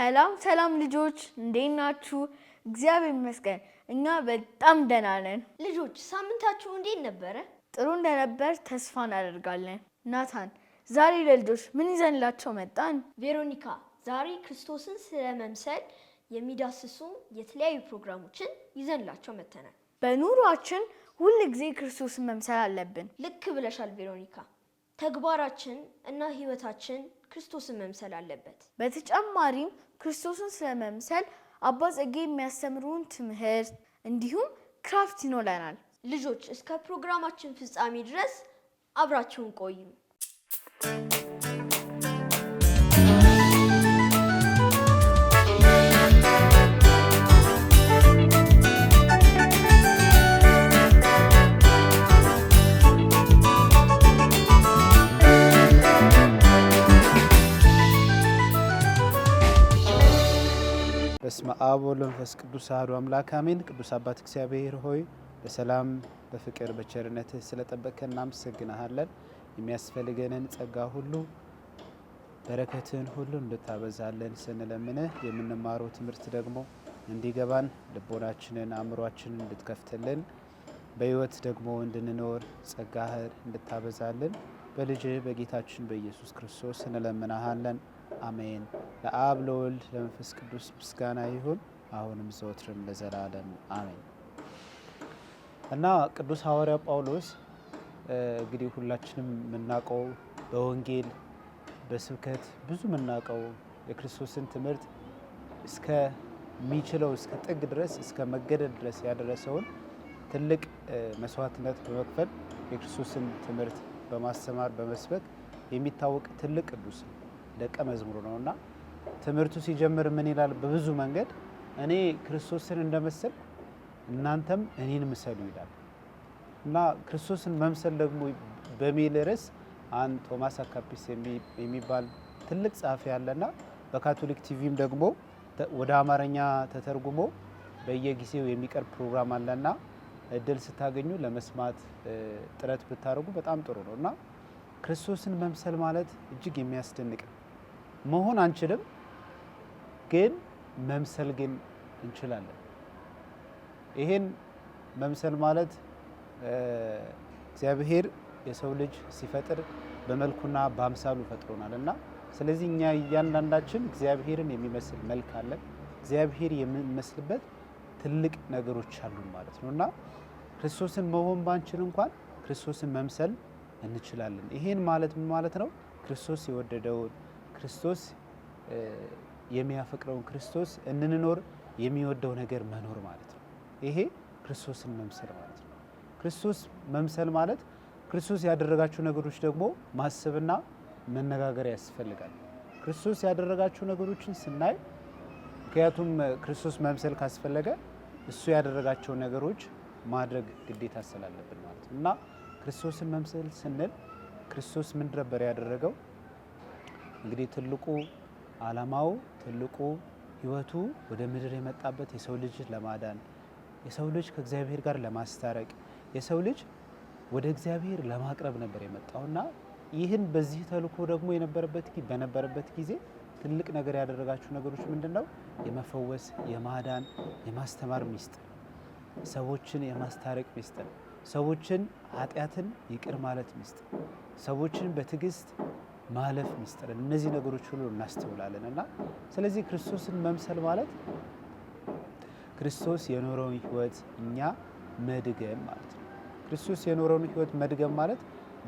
ሰላም ልጆች እንዴት ናችሁ? እግዚአብሔር ይመስገን እኛ በጣም ደህና ነን። ልጆች ሳምንታችሁ እንዴት ነበረ? ጥሩ እንደነበር ተስፋ እናደርጋለን። ናታን ዛሬ ለልጆች ምን ይዘንላቸው መጣን? ቬሮኒካ ዛሬ ክርስቶስን ስለመምሰል የሚዳስሱ የተለያዩ ፕሮግራሞችን ይዘንላቸው መተናል። በኑሯችን ሁል ጊዜ ክርስቶስን መምሰል አለብን። ልክ ብለሻል ቬሮኒካ። ተግባራችን እና ህይወታችን ክርስቶስን መምሰል አለበት። በተጨማሪም ክርስቶስን ስለመምሰል አባ ጸጌ የሚያስተምሩን ትምህርት እንዲሁም ክራፍት ይኖረናል። ልጆች እስከ ፕሮግራማችን ፍጻሜ ድረስ አብራችሁን ቆዩ። በስመ አብ ወወልድ ወመንፈስ ቅዱስ አሐዱ አምላክ አሜን። ቅዱስ አባት እግዚአብሔር ሆይ በሰላም በፍቅር በቸርነትህ ስለጠበቅከን እናመሰግንሃለን። የሚያስፈልገንን ጸጋ ሁሉ በረከትን ሁሉ እንድታበዛለን ስንለምንህ የምንማረው ትምህርት ደግሞ እንዲገባን ልቦናችንን አእምሯችንን እንድትከፍትልን በሕይወት ደግሞ እንድንኖር ጸጋህን እንድታበዛልን በልጅህ በጌታችን በኢየሱስ ክርስቶስ እንለምንሃለን። አሜን። ለአብ ለወልድ ለመንፈስ ቅዱስ ምስጋና ይሁን አሁንም ዘወትርም ለዘላለም አሜን። እና ቅዱስ ሐዋርያ ጳውሎስ እንግዲህ ሁላችንም የምናውቀው በወንጌል በስብከት ብዙ የምናውቀው የክርስቶስን ትምህርት እስከሚችለው እስከ ጥግ ድረስ እስከ መገደል ድረስ ያደረሰውን ትልቅ መስዋዕትነት በመክፈል የክርስቶስን ትምህርት በማስተማር በመስበክ የሚታወቅ ትልቅ ቅዱስ ደቀ መዝሙር ነውና ትምህርቱ ሲጀምር ምን ይላል? በብዙ መንገድ እኔ ክርስቶስን እንደመሰልኩ እናንተም እኔን ምሰሉ ይላል። እና ክርስቶስን መምሰል ደግሞ በሚል ርዕስ አንድ ቶማስ አካፒስ የሚባል ትልቅ ጸሐፊ ያለና በካቶሊክ ቲቪም ደግሞ ወደ አማርኛ ተተርጉሞ በየጊዜው የሚቀርብ ፕሮግራም አለና እድል ስታገኙ ለመስማት ጥረት ብታደርጉ በጣም ጥሩ ነው። እና ክርስቶስን መምሰል ማለት እጅግ የሚያስደንቅ ነው። መሆን አንችልም፣ ግን መምሰል ግን እንችላለን። ይሄን መምሰል ማለት እግዚአብሔር የሰው ልጅ ሲፈጥር በመልኩና በአምሳሉ ፈጥሮናል እና ስለዚህ እኛ እያንዳንዳችን እግዚአብሔርን የሚመስል መልክ አለን። እግዚአብሔር የምንመስልበት ትልቅ ነገሮች አሉን ማለት ነው እና ክርስቶስን መሆን ባንችል እንኳን ክርስቶስን መምሰል እንችላለን። ይሄን ማለት ምን ማለት ነው? ክርስቶስ የወደደውን ክርስቶስ የሚያፈቅረውን ክርስቶስ እንድንኖር የሚወደው ነገር መኖር ማለት ነው። ይሄ ክርስቶስን መምሰል ማለት ነው። ክርስቶስ መምሰል ማለት ክርስቶስ ያደረጋቸው ነገሮች ደግሞ ማሰብና መነጋገር ያስፈልጋል። ክርስቶስ ያደረጋቸው ነገሮችን ስናይ ምክንያቱም ክርስቶስ መምሰል ካስፈለገ እሱ ያደረጋቸው ነገሮች ማድረግ ግዴታ ስላለብን ማለት ነው እና ክርስቶስን መምሰል ስንል ክርስቶስ ምን ነበር ያደረገው? እንግዲህ ትልቁ ዓላማው ትልቁ ህይወቱ ወደ ምድር የመጣበት የሰው ልጅ ለማዳን የሰው ልጅ ከእግዚአብሔር ጋር ለማስታረቅ የሰው ልጅ ወደ እግዚአብሔር ለማቅረብ ነበር የመጣውና ይህን በዚህ ተልእኮ ደግሞ በነበረበት ጊዜ ትልቅ ነገር ያደረጋቸው ነገሮች ምንድነው? የመፈወስ፣ የማዳን፣ የማስተማር ሚስጥር፣ ሰዎችን የማስታረቅ ሚስጥር፣ ሰዎችን ኃጢአትን ይቅር ማለት ሚስጥር፣ ሰዎችን በትዕግስት ማለፍ ሚስጥር፣ እነዚህ ነገሮች ሁሉ እናስተውላለን እና ስለዚህ ክርስቶስን መምሰል ማለት ክርስቶስ የኖረውን ህይወት እኛ መድገም ማለት ነው። ክርስቶስ የኖረውን ህይወት መድገም ማለት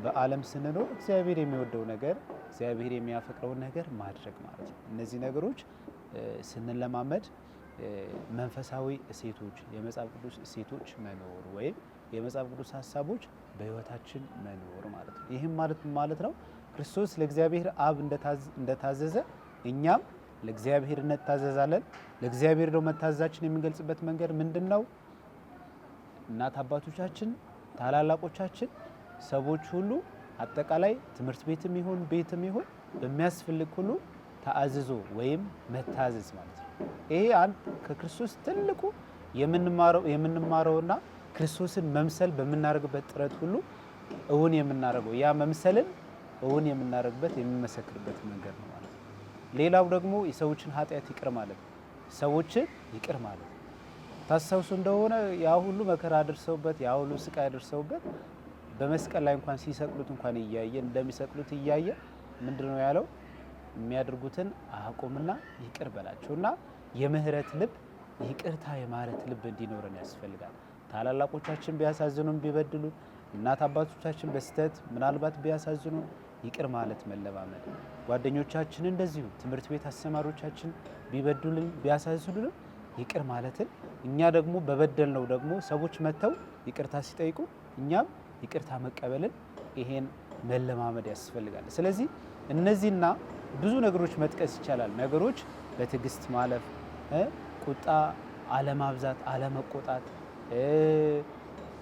በዓለም ስንኖር እግዚአብሔር የሚወደው ነገር እግዚአብሔር የሚያፈቅረውን ነገር ማድረግ ማለት ነው። እነዚህ ነገሮች ስንለማመድ መንፈሳዊ እሴቶች የመጽሐፍ ቅዱስ እሴቶች መኖር ወይም የመጽሐፍ ቅዱስ ሀሳቦች በህይወታችን መኖር ማለት ነው። ይህም ማለት ነው ክርስቶስ ለእግዚአብሔር አብ እንደታዘዘ እኛም ለእግዚአብሔር እንታዘዛለን። ለእግዚአብሔር ደግሞ መታዘዛችን የሚገልጽበት መንገድ ምንድነው? እናት አባቶቻችን፣ ታላላቆቻችን፣ ሰዎች ሁሉ አጠቃላይ ትምህርት ቤትም ይሁን ቤትም ይሁን በሚያስፈልግ ሁሉ ተአዝዞ ወይም መታዘዝ ማለት ነው። ይሄ አንድ ከክርስቶስ ትልቁ የምንማረውና ክርስቶስን መምሰል በምናደርግበት ጥረት ሁሉ እውን የምናደርገው ያ መምሰልን እውን የምናደርግበት የሚመሰክርበት መንገድ ነው ማለት ነው። ሌላው ደግሞ የሰዎችን ኃጢአት ይቅር ማለት ነው። ሰዎችን ይቅር ማለት ነው። ታስታውሱ እንደሆነ ያ ሁሉ መከራ አድርሰውበት ያ ሁሉ ስቃይ አድርሰውበት በመስቀል ላይ እንኳን ሲሰቅሉት እንኳን እያየ እንደሚሰቅሉት እያየ ምንድነው ያለው? የሚያደርጉትን አያውቁምና ይቅር በላቸውና የምህረት ልብ ይቅርታ የማለት ልብ እንዲኖረን ያስፈልጋል። ታላላቆቻችን ቢያሳዝኑን ቢበድሉን፣ እናት አባቶቻችን በስተት ምናልባት ቢያሳዝኑን ይቅር ማለት መለማመድ፣ ጓደኞቻችን እንደዚሁ ትምህርት ቤት አስተማሪዎቻችን ቢበድሉን ቢያሳዝኑን ይቅር ማለትን እኛ ደግሞ በበደልነው ደግሞ ሰዎች መጥተው ይቅርታ ሲጠይቁ እኛም ይቅርታ መቀበልን ይሄን መለማመድ ያስፈልጋል። ስለዚህ እነዚህና ብዙ ነገሮች መጥቀስ ይቻላል። ነገሮች በትዕግስት ማለፍ፣ ቁጣ አለማብዛት፣ አለመቆጣት፣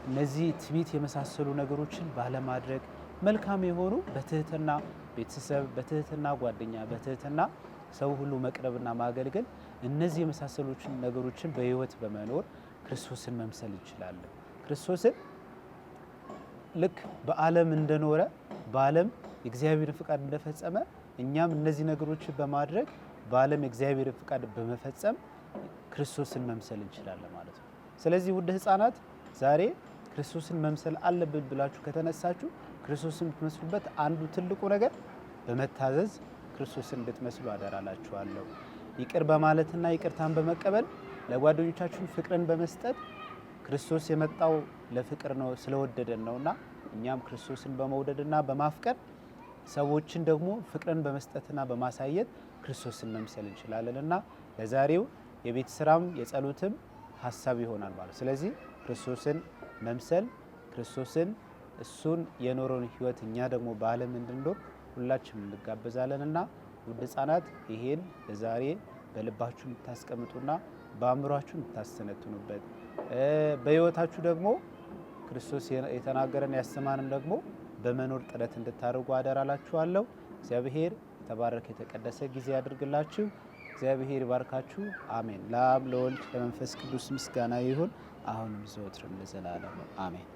እነዚህ ትዕቢት የመሳሰሉ ነገሮችን ባለማድረግ መልካም የሆኑ በትህትና ቤተሰብ፣ በትህትና ጓደኛ፣ በትህትና ሰው ሁሉ መቅረብና ማገልገል እነዚህ የመሳሰሉትን ነገሮችን በህይወት በመኖር ክርስቶስን መምሰል እንችላለን። ክርስቶስን ልክ በዓለም እንደኖረ በዓለም የእግዚአብሔር ፍቃድ እንደፈጸመ እኛም እነዚህ ነገሮችን በማድረግ በዓለም የእግዚአብሔር ፍቃድ በመፈጸም ክርስቶስን መምሰል እንችላለን ማለት ነው። ስለዚህ ውድ ህፃናት ዛሬ ክርስቶስን መምሰል አለብን ብላችሁ ከተነሳችሁ ክርስቶስን የምትመስሉበት አንዱ ትልቁ ነገር በመታዘዝ ክርስቶስን እንድትመስሉ አደራላችኋለሁ። ይቅር በማለትና ይቅርታን በመቀበል ለጓደኞቻችሁ ፍቅርን በመስጠት ክርስቶስ የመጣው ለፍቅር ነው ስለወደደን ነውና እኛም ክርስቶስን በመውደድና በማፍቀር ሰዎችን ደግሞ ፍቅርን በመስጠትና በማሳየት ክርስቶስን መምሰል እንችላለንና ለዛሬው የቤት ስራም የጸሎትም ሀሳብ ይሆናል ማለት። ስለዚህ ክርስቶስን መምሰል ክርስቶስን እሱን የኖረውን ህይወት እኛ ደግሞ በዓለም እንድንኖር ሁላችንም እንጋበዛለንና ውድ ህፃናት ይሄን ለዛሬ በልባችሁ እንድታስቀምጡና በአእምሯችሁ እንድታስተነትኑበት በህይወታችሁ ደግሞ ክርስቶስ የተናገረን ያስተማረን ደግሞ በመኖር ጥረት እንድታደርጉ አደራላችኋለሁ። እግዚአብሔር የተባረከ የተቀደሰ ጊዜ ያድርግላችሁ። እግዚአብሔር ይባርካችሁ። አሜን። ለአብ ለወልድ ለመንፈስ ቅዱስ ምስጋና ይሁን አሁንም ዘወትርም ለዘላለሙ አሜን።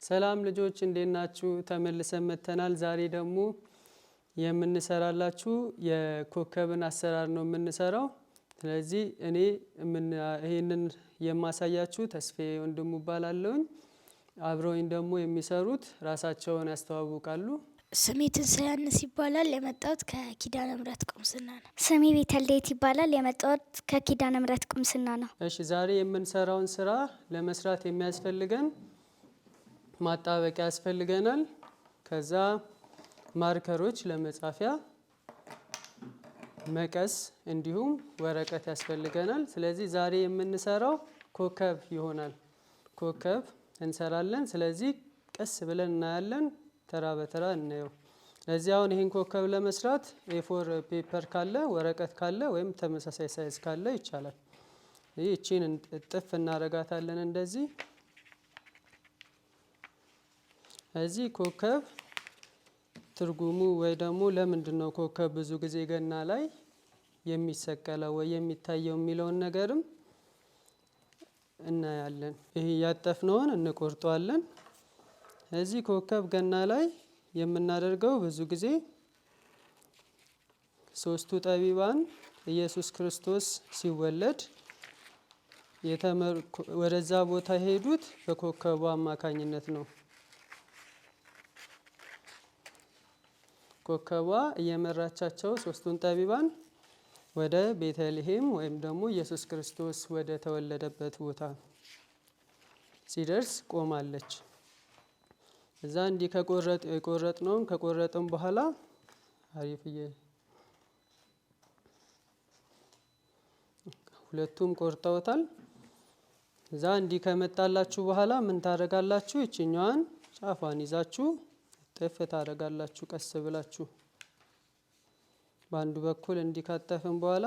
ሰላም ልጆች እንዴት ናችሁ? ተመልሰን መተናል። ዛሬ ደግሞ የምንሰራላችሁ የኮከብን አሰራር ነው የምንሰራው። ስለዚህ እኔ ይሄንን የማሳያችሁ ተስፋዬ ወንድሙ እባላለሁኝ። አብረውኝ ደግሞ የሚሰሩት ራሳቸውን ያስተዋውቃሉ። ስሜ ትንሣኤ ዮሐንስ ይባላል። የመጣሁት ከኪዳነ ምሕረት ቁምስና ነው። ስሜ ቤተልሔት ይባላል። የመጣሁት ከኪዳነ ምሕረት ቁምስና ነው። እሺ፣ ዛሬ የምንሰራውን ስራ ለመስራት የሚያስፈልገን ማጣበቂያ ያስፈልገናል። ከዛ ማርከሮች ለመጻፊያ፣ መቀስ እንዲሁም ወረቀት ያስፈልገናል። ስለዚህ ዛሬ የምንሰራው ኮከብ ይሆናል። ኮከብ እንሰራለን። ስለዚህ ቀስ ብለን እናያለን፣ ተራ በተራ እናየው። ስለዚህ አሁን ይህን ኮከብ ለመስራት ኤ4 ፔፐር ካለ ወረቀት ካለ ወይም ተመሳሳይ ሳይዝ ካለ ይቻላል። ይህቺን እጥፍ እናረጋታለን እንደዚህ። እዚህ ኮከብ ትርጉሙ ወይ ደግሞ ለምንድነው ኮከብ ብዙ ጊዜ ገና ላይ የሚሰቀለው ወይ የሚታየው የሚለውን ነገርም እናያለን። ይሄ ያጠፍነውን እንቆርጠዋለን። እዚህ ኮከብ ገና ላይ የምናደርገው ብዙ ጊዜ ሶስቱ ጠቢባን ኢየሱስ ክርስቶስ ሲወለድ ወደዛ ቦታ የሄዱት በኮከቡ አማካኝነት ነው። ኮከቧ እየመራቻቸው ሶስቱን ጠቢባን ወደ ቤተልሔም ወይም ደግሞ ኢየሱስ ክርስቶስ ወደ ተወለደበት ቦታ ሲደርስ ቆማለች። እዛ እንዲህ የቆረጥነውን ከቆረጥን በኋላ አሪፍዬ ሁለቱም ቆርጠውታል። እዛ እንዲህ ከመጣላችሁ በኋላ ምን ታደርጋላችሁ? እችኛዋን ጫፏን ይዛችሁ ጥፍ ታደርጋላችሁ። ቀስ ብላችሁ በአንዱ በኩል እንዲካተፍን በኋላ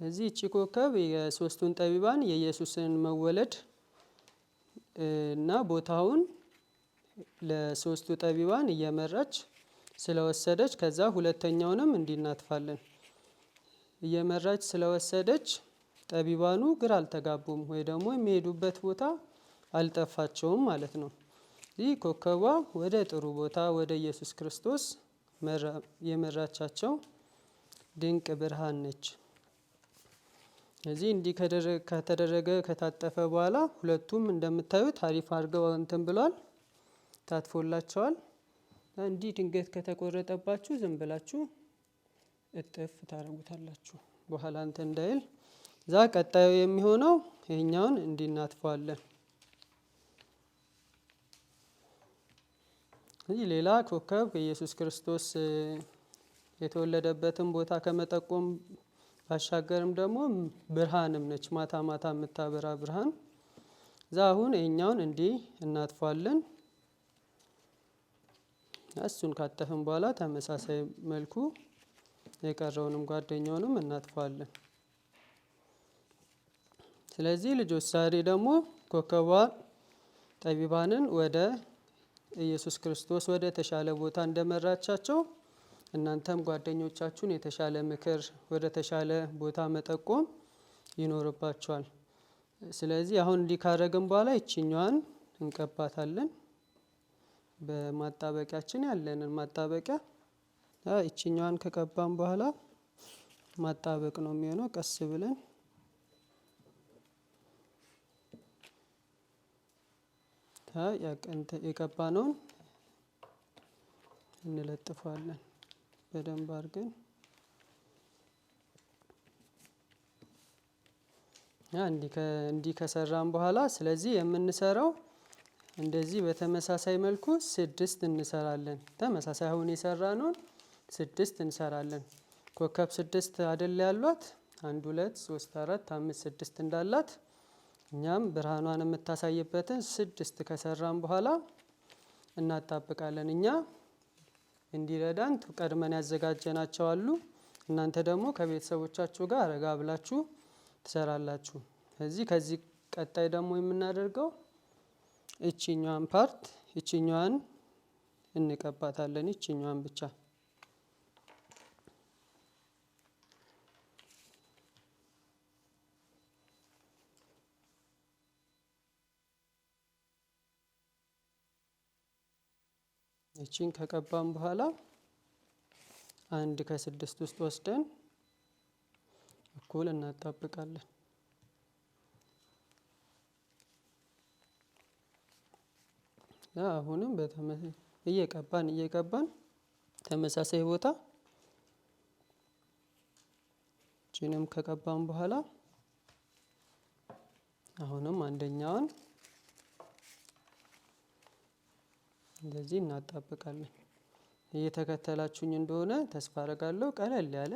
እዚህ እቺ ኮከብ የሶስቱን ጠቢባን የኢየሱስን መወለድ እና ቦታውን ለሶስቱ ጠቢባን እየመራች ስለወሰደች ከዛ ሁለተኛውንም እንዲናጥፋለን እየመራች ስለወሰደች ጠቢባኑ ግራ አልተጋቡም ወይ ደግሞ የሚሄዱበት ቦታ አልጠፋቸውም ማለት ነው። ይህ ኮከቧ ወደ ጥሩ ቦታ ወደ ኢየሱስ ክርስቶስ የመራቻቸው ድንቅ ብርሃን ነች። እዚህ እንዲህ ከተደረገ ከታጠፈ በኋላ ሁለቱም እንደምታዩት አሪፍ አድርገው እንትን ብሏል፣ ታጥፎላቸዋል። እንዲህ ድንገት ከተቆረጠባችሁ ዝም ብላችሁ እጥፍ ታረጉታላችሁ በኋላ እንትን እንዳይል። እዛ ቀጣዩ የሚሆነው ይሄኛውን እንዲናጥፈዋለን። እዚህ ሌላ ኮከብ ኢየሱስ ክርስቶስ የተወለደበትን ቦታ ከመጠቆም ባሻገርም ደግሞ ብርሃንም ነች፣ ማታ ማታ የምታበራ ብርሃን። እዛ አሁን ይሄኛውን እንዲህ እናጥፈዋለን። እሱን ካጠፍን በኋላ ተመሳሳይ መልኩ የቀረውንም ጓደኛውንም እናጥፈዋለን። ስለዚህ ልጆች ዛሬ ደግሞ ኮከቧ ጠቢባንን ወደ ኢየሱስ ክርስቶስ ወደ ተሻለ ቦታ እንደመራቻቸው እናንተም ጓደኞቻችሁን የተሻለ ምክር ወደ ተሻለ ቦታ መጠቆም ይኖርባችኋል። ስለዚህ አሁን እንዲህ ካደረግን በኋላ ይችኛዋን እንቀባታለን። በማጣበቂያችን ያለንን ማጣበቂያ ይችኛዋን ከቀባን በኋላ ማጣበቅ ነው የሚሆነው። ቀስ ብለን የቀባነውን እንለጥፋለን በደንብ አድርገን። እንዲህ ከሰራን በኋላ ስለዚህ የምንሰራው እንደዚህ በተመሳሳይ መልኩ 6 እንሰራለን። ተመሳሳይ አሁን የሰራነውን 6 እንሰራለን። ኮከብ 6 አይደል ያሏት 1 2 3 4 5 6 እንዳላት እኛም ብርሃኗን የምታሳይበትን 6 ከሰራን በኋላ እናጣብቃለን። እኛ እንዲረዳን ቀድመን ያዘጋጀናቸው አሉ። እናንተ ደግሞ ከቤተሰቦቻችሁ ጋር አረጋ ብላችሁ ትሰራላችሁ። ከዚህ ቀጣይ ደግሞ የምናደርገው እቺኛዋን ፓርት እቺኛዋን እንቀባታለን። እቺኛዋን ብቻ እቺን ከቀባን በኋላ 1 ከ6 ውስጥ ወስደን እኩል እናጣብቃለን። አሁንም እየቀባን ተመሳሳይ ቦታ እቺንም ከቀባን በኋላ አሁንም አንደኛውን እንደዚህ እናጣብቃለን። እየተከተላችሁኝ እንደሆነ ተስፋ አደርጋለሁ። ቀለል ያለ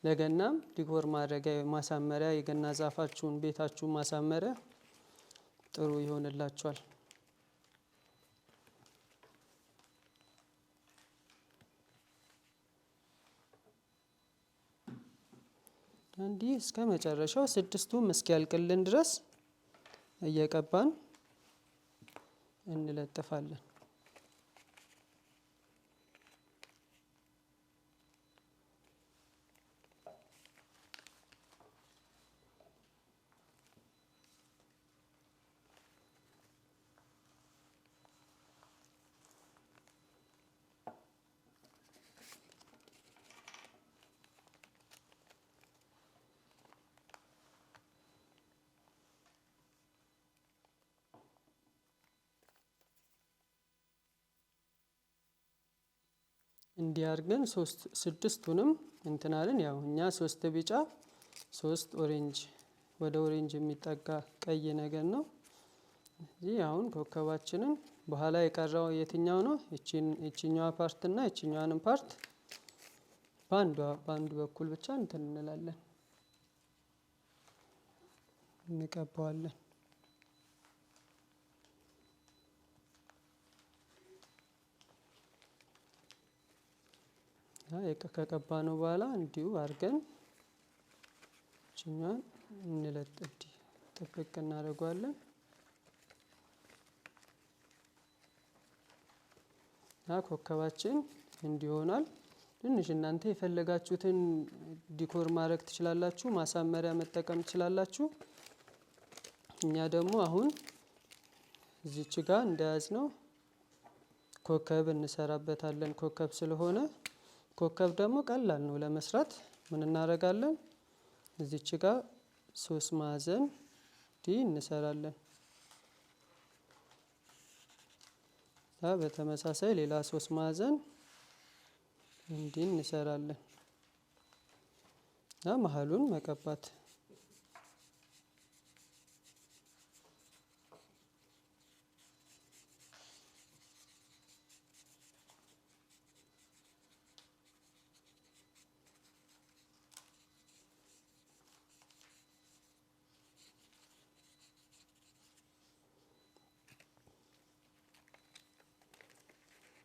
ለገናም ዲኮር ማድረጊያ ማሳመሪያ የገና ዛፋችሁን ቤታችሁን ማሳመሪያ ጥሩ ይሆንላችኋል። እንዲህ እስከ መጨረሻው 6ቱም እስኪያልቅልን ድረስ እየቀባን እንለጥፋለን። እንዲያርገን 6ቱንም እንትናልን ያው እኛ 3 ቢጫ 3 ኦሬንጅ ወደ ኦሬንጅ የሚጠጋ ቀይ ነገር ነው። እዚህ አሁን ኮከባችንን በኋላ የቀረው የትኛው ነው? እቺኛዋ ፓርት እና እቺኛዋንም ፓርት በአንዱ በኩል ብቻ እንትን እንላለን እንቀባዋለን። ከቀባነው በኋላ እንዲሁ አድርገን እቺኛዋን ጥብቅ እናደርገዋለን። ኮከባችን እንዲሆናል። ትንሽ እናንተ የፈለጋችሁትን ዲኮር ማድረግ ትችላላችሁ፣ ማሳመሪያ መጠቀም ትችላላችሁ። እኛ ደግሞ አሁን እዚች ጋር እንደያዝነው ኮከብ እንሰራበታለን። ኮከብ ስለሆነ ኮከብ ደግሞ ቀላል ነው ለመስራት። ምን እናደርጋለን? እዚች ጋር 3 ማዕዘን እንሰራለን። በተመሳሳይ ሌላ 3 ማዕዘን እንዲህ እንሰራለን። መሀሉን መቀባት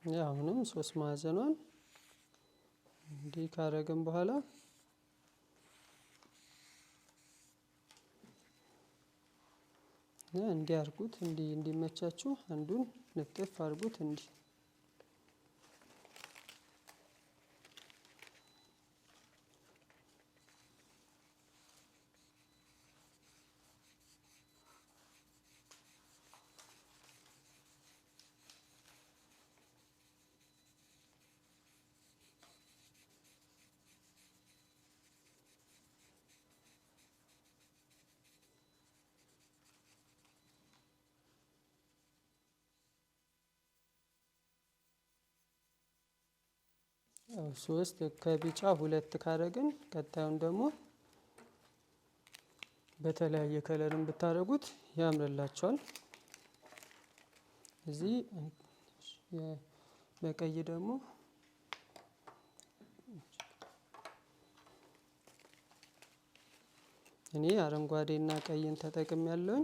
አሁንም 3 ማዕዘኗን እንዲህ ካረግን በኋላ እንዲህ አድርጉት። እንዲመቻችሁ አንዱን ንጥፍ አድርጉት እንዲህ። ሶስት ከቢጫ 2 ካረግን ቀጣዩን ደግሞ በተለያየ ከለርን ብታረጉት ያምርላችኋል። እዚህ በቀይ ደግሞ እኔ አረንጓዴና ቀይን ተጠቅሜያለሁ።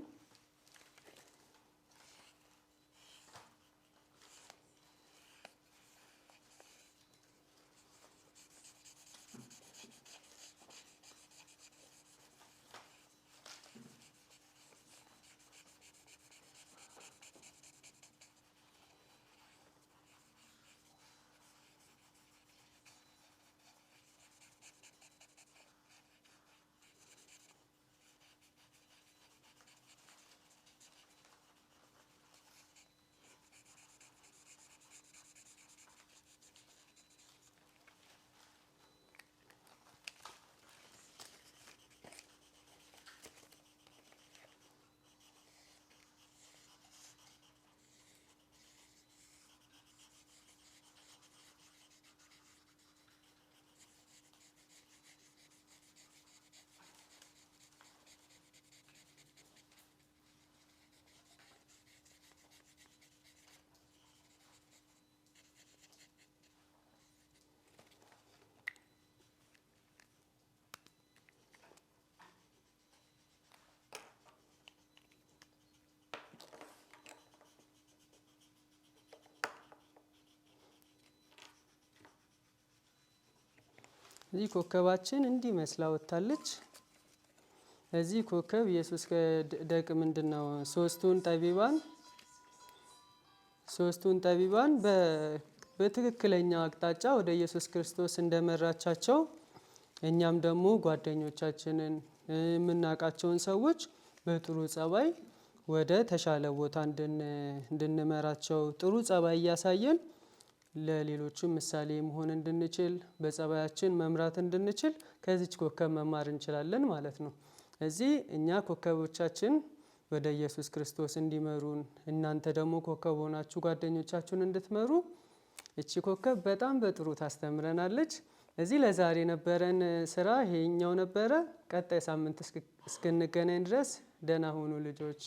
እዚህ ኮከባችን እንዲህ መስላ ወጣለች። እዚህ ኮከብ ኢየሱስ ከደቅ ምንድነው ሶስቱን ጠቢባን በትክክለኛ አቅጣጫ ወደ ኢየሱስ ክርስቶስ እንደመራቻቸው እኛም ደግሞ ጓደኞቻችንን የምናውቃቸውን ሰዎች በጥሩ ጸባይ ወደ ተሻለ ቦታ እንድንመራቸው ጥሩ ጸባይ እያሳየን ለሌሎችም ምሳሌ መሆን እንድንችል በጸባያችን መምራት እንድንችል ከዚች ኮከብ መማር እንችላለን ማለት ነው። እዚህ እኛ ኮከቦቻችን ወደ ኢየሱስ ክርስቶስ እንዲመሩን እናንተ ደግሞ ኮከብ ሆናችሁ ጓደኞቻችሁን እንድትመሩ እቺ ኮከብ በጣም በጥሩ ታስተምረናለች። እዚህ ለዛሬ ነበረን ስራ ይሄኛው ነበረ። ቀጣይ ሳምንት እስክንገናኝ ድረስ ደህና ሁኑ ልጆች።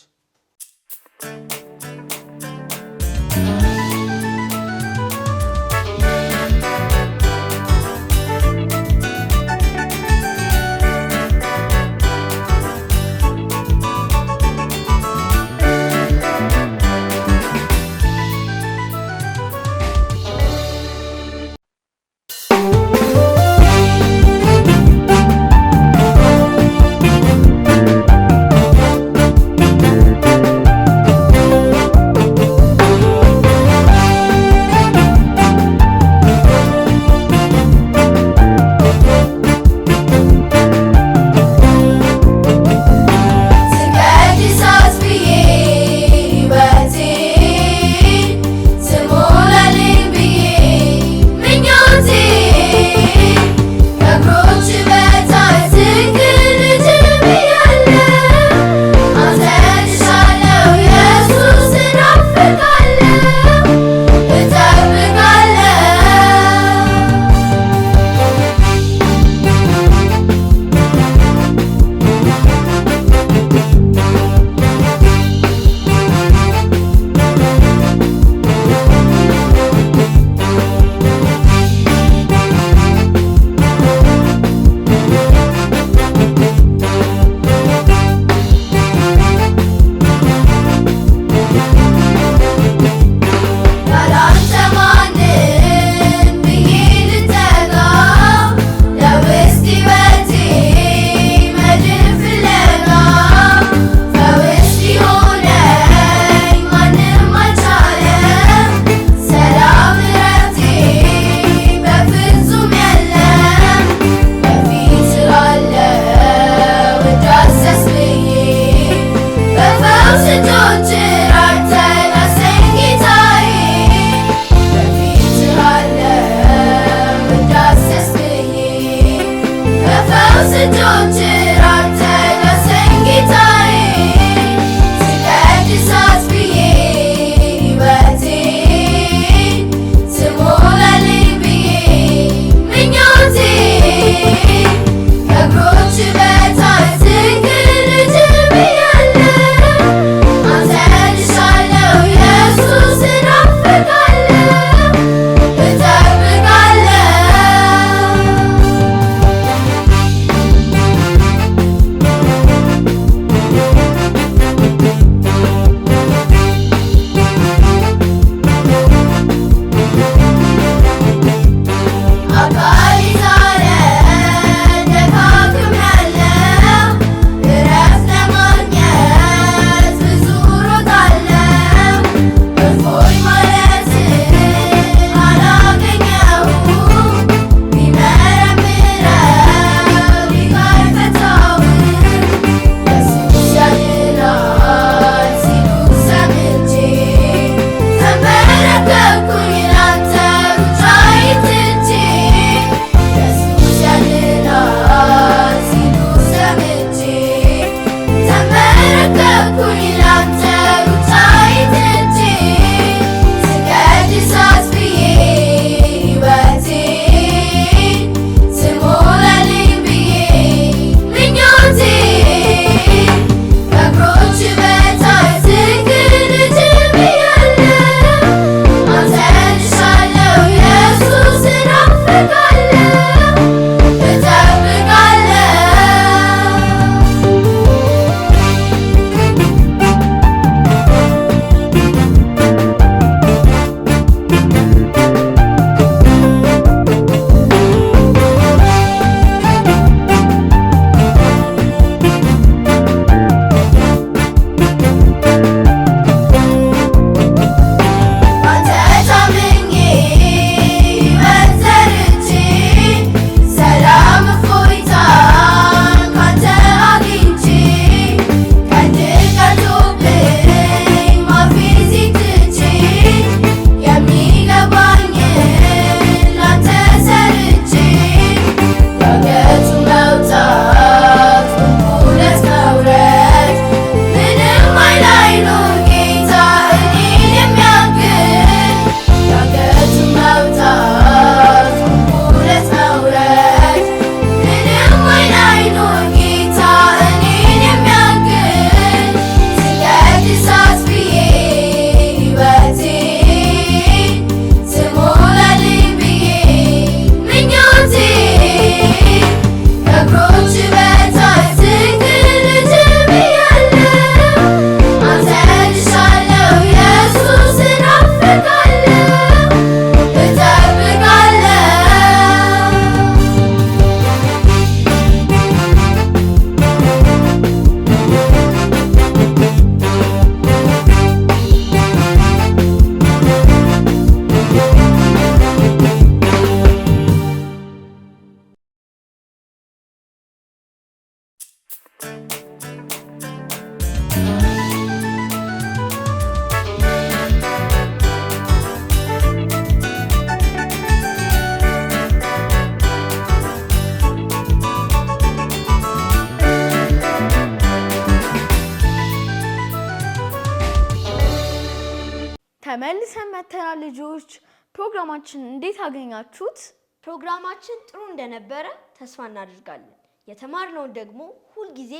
ተመልሰን መተናል ልጆች። ፕሮግራማችን እንዴት አገኛችሁት? ፕሮግራማችን ጥሩ እንደነበረ ተስፋ እናደርጋለን። የተማርነውን ደግሞ ሁልጊዜ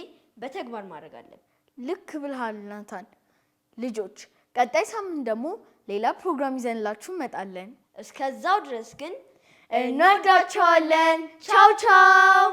በተግባር ማድረግ አለብን። ልክ ብለሃል ናታን። ልጆች ቀጣይ ሳምንት ደግሞ ሌላ ፕሮግራም ይዘንላችሁ እንመጣለን። እስከዛው ድረስ ግን እንወዳችኋለን። ቻው ቻው።